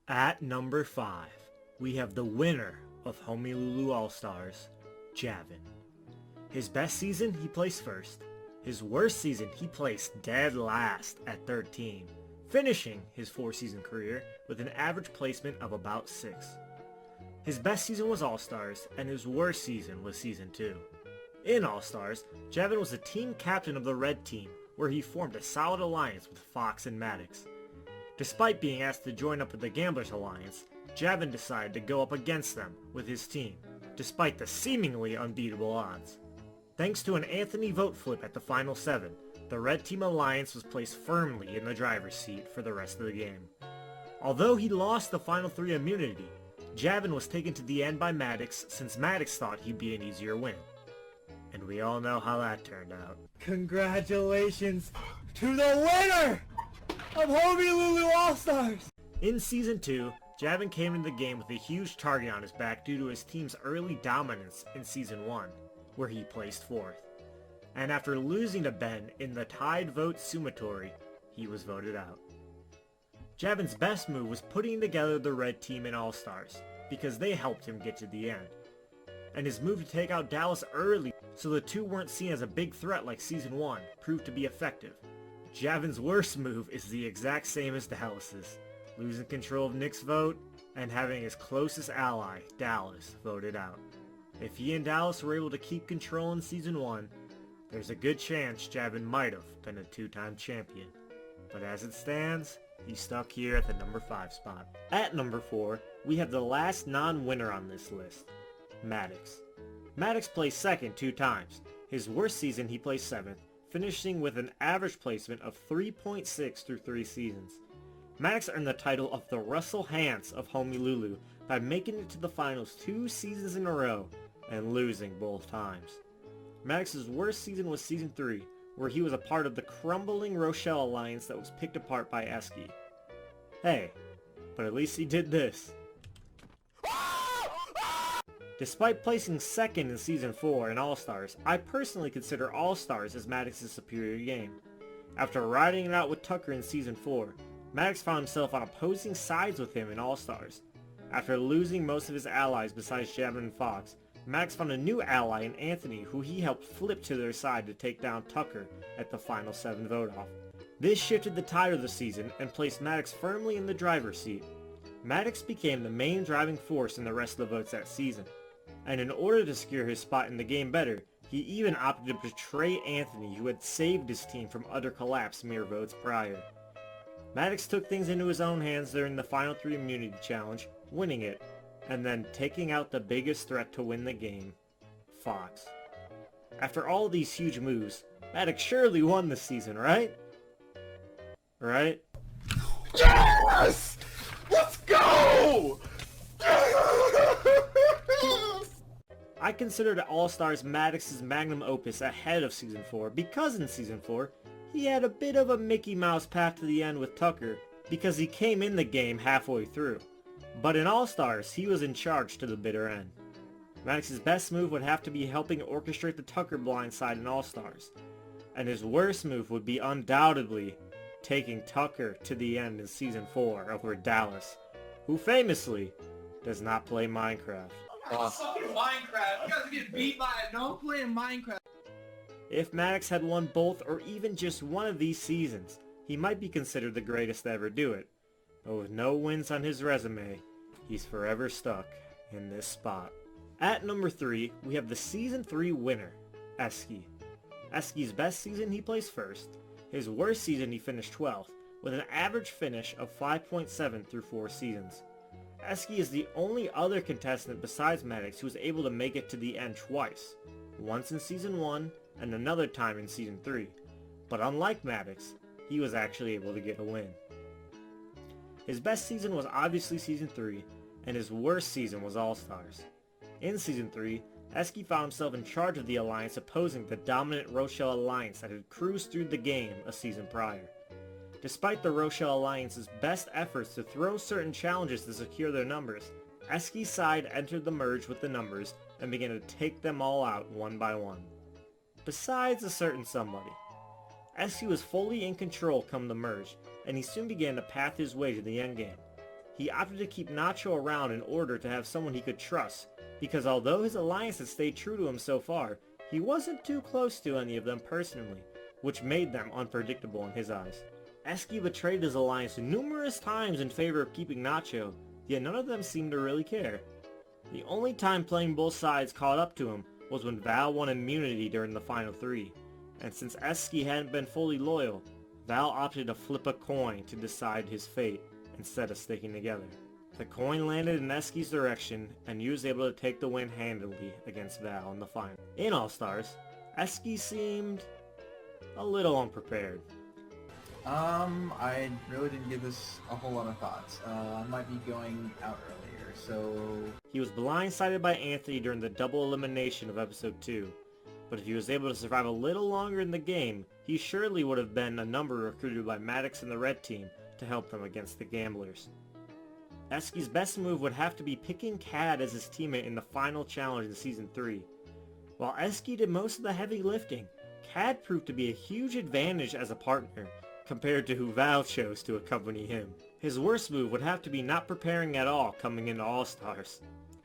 At number 5, we have the winner of Homielulu All-Stars, Javin. His best season, he placed first. His worst season, he placed dead last at 13, finishing his 4-season career with an average placement of about 6. His best season was All-Stars, and his worst season was Season 2. In All-Stars, Javin was the team captain of the Red Team, where he formed a solid alliance with Fox and Maddox. Despite being asked to join up with the Gamblers Alliance, Javin decided to go up against them with his team, despite the seemingly unbeatable odds. Thanks to an Anthony vote flip at the final 7, the Red Team Alliance was placed firmly in the driver's seat for the rest of the game. Although he lost the final 3 immunity, Javin was taken to the end by Maddox since Maddox thought he'd be an easier win. And we all know how that turned out. Congratulations to the winner of Homielulu All-Stars! In Season 2, Javin came into the game with a huge target on his back due to his team's early dominance in Season 1, where he placed 4th. And after losing to Ben in the tied vote summatory, he was voted out. Javin's best move was putting together the Red Team in All-Stars, because they helped him get to the end. And his move to take out Dallas early so the two weren't seen as a big threat like Season 1 proved to be effective. Javin's worst move is the exact same as Dallas's, losing control of Nick's vote and having his closest ally, Dallas, voted out. If he and Dallas were able to keep control in Season 1, there's a good chance Javin might have been a 2-time champion. But as it stands, he's stuck here at the number 5 spot. At number 4, we have the last non-winner on this list, Maddox. Maddox placed second 2 times. His worst season he placed 7th, finishing with an average placement of 3.6 through 3 seasons. Maddox earned the title of the Russell Hantz of Homielulu by making it to the finals 2 seasons in a row and losing both times. Maddox's worst season was Season 3, where he was a part of the crumbling Rochelle Alliance that was picked apart by Eski. Hey, but at least he did this. Despite placing second in Season 4 in All-Stars, I personally consider All-Stars as Maddox's superior game. After riding it out with Tucker in Season 4, Maddox found himself on opposing sides with him in All-Stars. After losing most of his allies besides Javin and Fox, Maddox found a new ally in Anthony who he helped flip to their side to take down Tucker at the final 7 vote-off. This shifted the tide of the season and placed Maddox firmly in the driver's seat. Maddox became the main driving force in the rest of the votes that season. And in order to secure his spot in the game better, he even opted to betray Anthony, who had saved his team from utter collapse mere votes prior. Maddox took things into his own hands during the final 3 immunity challenge, winning it, and then taking out the biggest threat to win the game, Fox. After all these huge moves, Maddox surely won this season, right? Right? Yes! Let's go! I considered All-Stars Maddox's magnum opus ahead of Season 4 because in Season 4, he had a bit of a Mickey Mouse path to the end with Tucker because he came in the game halfway through. But in All-Stars, he was in charge to the bitter end. Maddox's best move would have to be helping orchestrate the Tucker blindside in All-Stars. And his worst move would be undoubtedly taking Tucker to the end in Season 4 over Dallas, who famously does not play Minecraft. Fucking Minecraft. You guys are getting beat by it. No, I'm playing Minecraft. If Maddox had won both or even just one of these seasons, he might be considered the greatest to ever do it. But with no wins on his resume, he's forever stuck in this spot. At number 3, we have the Season 3 winner, Eski. Eski's best season he placed first. His worst season he finished 12th, with an average finish of 5.7 through 4 seasons. Eski is the only other contestant besides Maddox who was able to make it to the end twice, once in Season 1 and another time in Season 3. But unlike Maddox, he was actually able to get a win. His best season was obviously Season 3, and his worst season was All-Stars. In Season 3, Eski found himself in charge of the alliance opposing the dominant Rochelle Alliance that had cruised through the game a season prior. Despite the Rochelle Alliance's best efforts to throw certain challenges to secure their numbers, Eski's side entered the merge with the numbers and began to take them all out one by one. Besides a certain somebody. Eski was fully in control come the merge, and he soon began to path his way to the endgame. he opted to keep Nacho around in order to have someone he could trust, because although his alliance had stayed true to him so far, he wasn't too close to any of them personally, which made them unpredictable in his eyes. Eski betrayed his alliance numerous times in favor of keeping Nacho, yet none of them seemed to really care. The only time playing both sides caught up to him was when Val won immunity during the final 3, and since Eski hadn't been fully loyal, Val opted to flip a coin to decide his fate instead of sticking together. The coin landed in Eski's direction, and he was able to take the win handily against Val in the final. In All-Stars, Eski seemed a little unprepared. I really didn't give this a whole lot of thoughts. I might be going out earlier, so... He was blindsided by Anthony during the double elimination of episode 2, but if he was able to survive a little longer in the game, he surely would have been a number recruited by Maddox and the red team to help them against the Gamblers. Eski's best move would have to be picking Cad as his teammate in the final challenge in Season 3. While Eski did most of the heavy lifting, Cad proved to be a huge advantage as a partner, compared to who Val chose to accompany him. His worst move would have to be not preparing at all coming into All-Stars,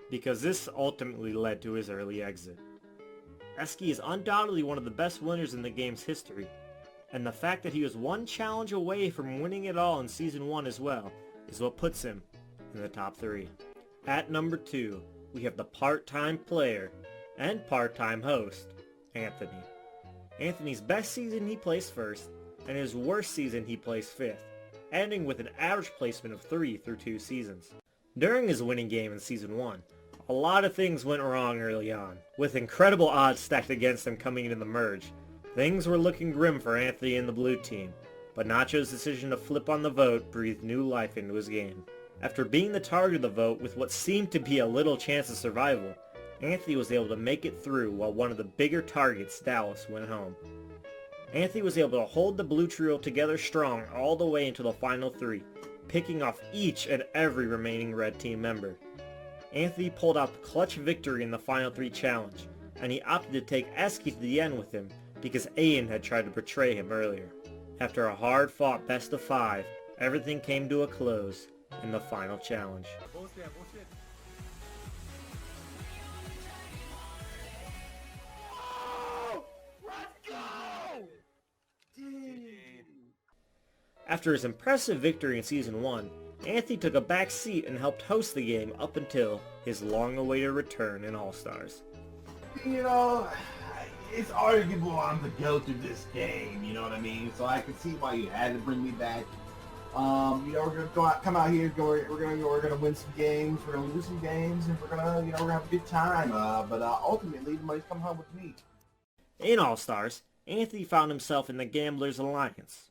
because this ultimately led to his early exit. Eski is undoubtedly one of the best winners in the game's history, and the fact that he was one challenge away from winning it all in Season 1 as well is what puts him in the top 3. At number 2, we have the part-time player and part-time host, Anthony. Anthony's best season he placed first, and his worst season he placed 5th, ending with an average placement of 3 through 2 seasons. During his winning game in Season 1, a lot of things went wrong early on. With incredible odds stacked against him coming into the merge, things were looking grim for Anthony and the blue team, but Nacho's decision to flip on the vote breathed new life into his game. After being the target of the vote with what seemed to be a little chance of survival, Anthony was able to make it through while one of the bigger targets, Dallas, went home. Anthony was able to hold the blue trio together strong all the way into the final 3, picking off each and every remaining red team member. Anthony pulled out the clutch victory in the final 3 challenge, and he opted to take Eski to the end with him because Aiden had tried to betray him earlier. After a hard-fought best of 5, everything came to a close in the final challenge. After his impressive victory in Season 1, Anthony took a back seat and helped host the game up until his long-awaited return in All-Stars. You know, it's arguable I'm the GOAT of this game, you know what I mean? So I can see why you had to bring me back. You know, we're gonna come out here. We're gonna win some games. We're gonna lose some games, and we're gonna have a good time. But ultimately, the money's coming home with me. In All-Stars, Anthony found himself in the Gamblers Alliance,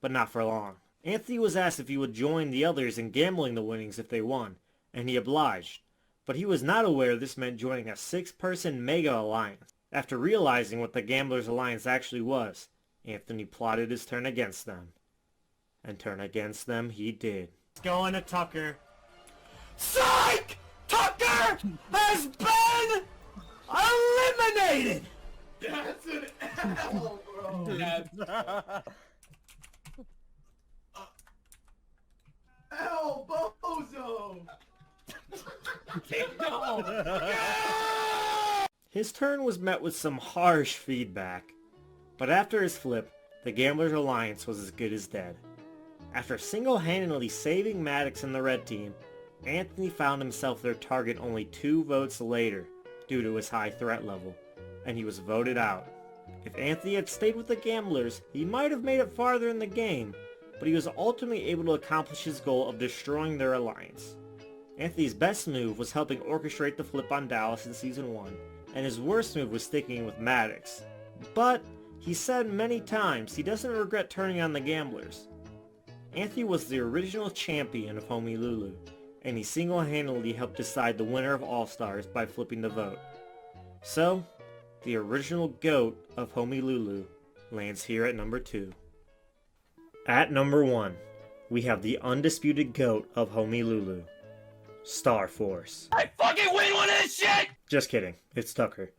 but not for long. Anthony was asked if he would join the others in gambling the winnings if they won, and he obliged. But he was not aware this meant joining a 6-person mega alliance. After realizing what the Gamblers Alliance actually was, Anthony plotted his turn against them. And turn against them he did. Going to Tucker. Psych! Tucker has been eliminated! That's an L, bro. L, bozo! His turn was met with some harsh feedback, but after his flip, the Gamblers Alliance was as good as dead. After single-handedly saving Maddox and the red team, Anthony found himself their target only 2 votes later due to his high threat level, and he was voted out. If Anthony had stayed with the Gamblers, he might have made it farther in the game, but he was ultimately able to accomplish his goal of destroying their alliance. Anthony's best move was helping orchestrate the flip on Dallas in Season 1, and his worst move was sticking with Maddox. But he said many times he doesn't regret turning on the Gamblers. Anthony was the original champion of Homielulu, and he single-handedly helped decide the winner of All-Stars by flipping the vote. So, the original GOAT of Homielulu lands here at number 2. At number 1, we have the undisputed GOAT of Homielulu, Star Force. I fucking win one of this shit! Just kidding, it's Tucker.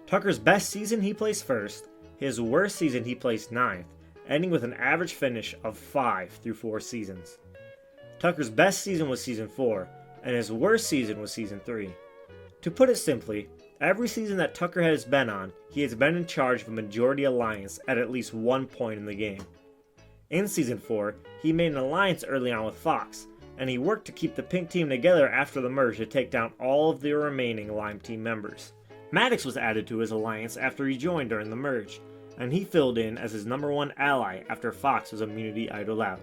Tucker's best season he placed 1st, his worst season he placed 9th, ending with an average finish of 5 through 4 seasons. Tucker's best season was Season 4, and his worst season was Season 3. To put it simply, every season that Tucker has been on, he has been in charge of a majority alliance at least one point in the game. In Season 4, he made an alliance early on with Fox, and he worked to keep the pink team together after the merge to take down all of the remaining Lime team members. Maddox was added to his alliance after he joined during the merge, and he filled in as his #1 ally after Fox was immunity idled out.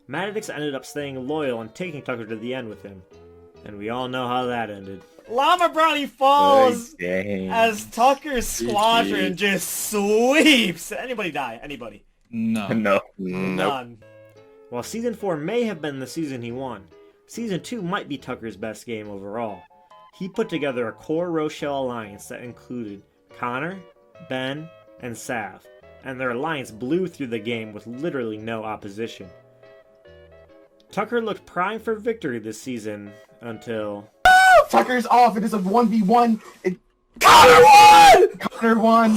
Maddox ended up staying loyal and taking Tucker to the end with him, and we all know how that ended. Llama Brownie falls Dang. as Tucker's squadron just sweeps. Anybody die? Anybody? No. No. Nope. None. While Season 4 may have been the season he won, Season 2 might be Tucker's best game overall. He put together a core Rochelle alliance that included Connor, Ben, and Sav, and their alliance blew through the game with literally no opposition. Tucker looked primed for victory this season until... Tucker's off. It is a 1v1. Connor won! Connor won.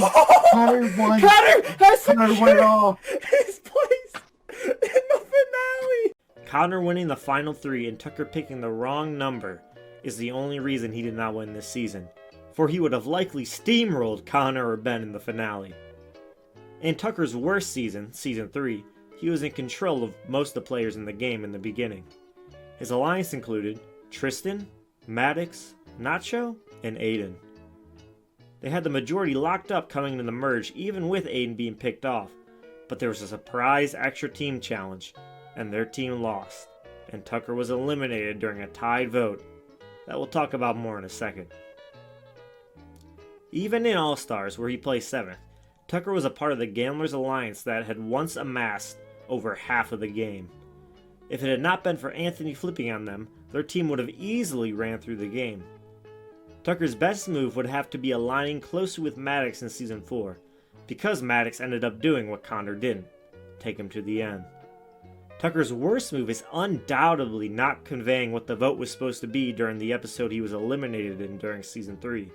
Connor won. Connor has Connor won it all. his place in the finale. Connor winning the final 3 and Tucker picking the wrong number is the only reason he did not win this season, for he would have likely steamrolled Connor or Ben in the finale. In Tucker's worst season, Season 3, he was in control of most of the players in the game in the beginning. His alliance included Tristan, Maddox, Nacho, and Aiden. They had the majority locked up coming into the merge even with Aiden being picked off, but there was a surprise extra team challenge, and their team lost, and Tucker was eliminated during a tied vote that we'll talk about more in a second. Even in All-Stars, where he placed 7th, Tucker was a part of the Gamblers Alliance that had once amassed over half of the game. If it had not been for Anthony flipping on them, their team would have easily ran through the game. Tucker's best move would have to be aligning closely with Maddox in Season 4, because Maddox ended up doing what Connor didn't, take him to the end. Tucker's worst move is undoubtedly not conveying what the vote was supposed to be during the episode he was eliminated in during Season 3.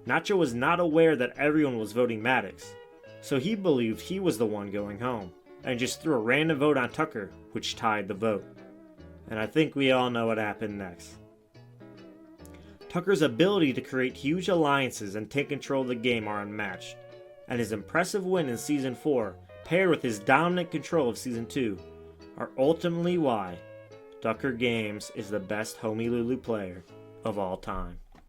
Nacho was not aware that everyone was voting Maddox, so he believed he was the one going home, and just threw a random vote on Tucker, which tied the vote. And I think we all know what happened next. Tucker's ability to create huge alliances and take control of the game are unmatched, and his impressive win in Season 4, paired with his dominant control of Season 2, are ultimately why Tucker Games is the best Homielulu player of all time.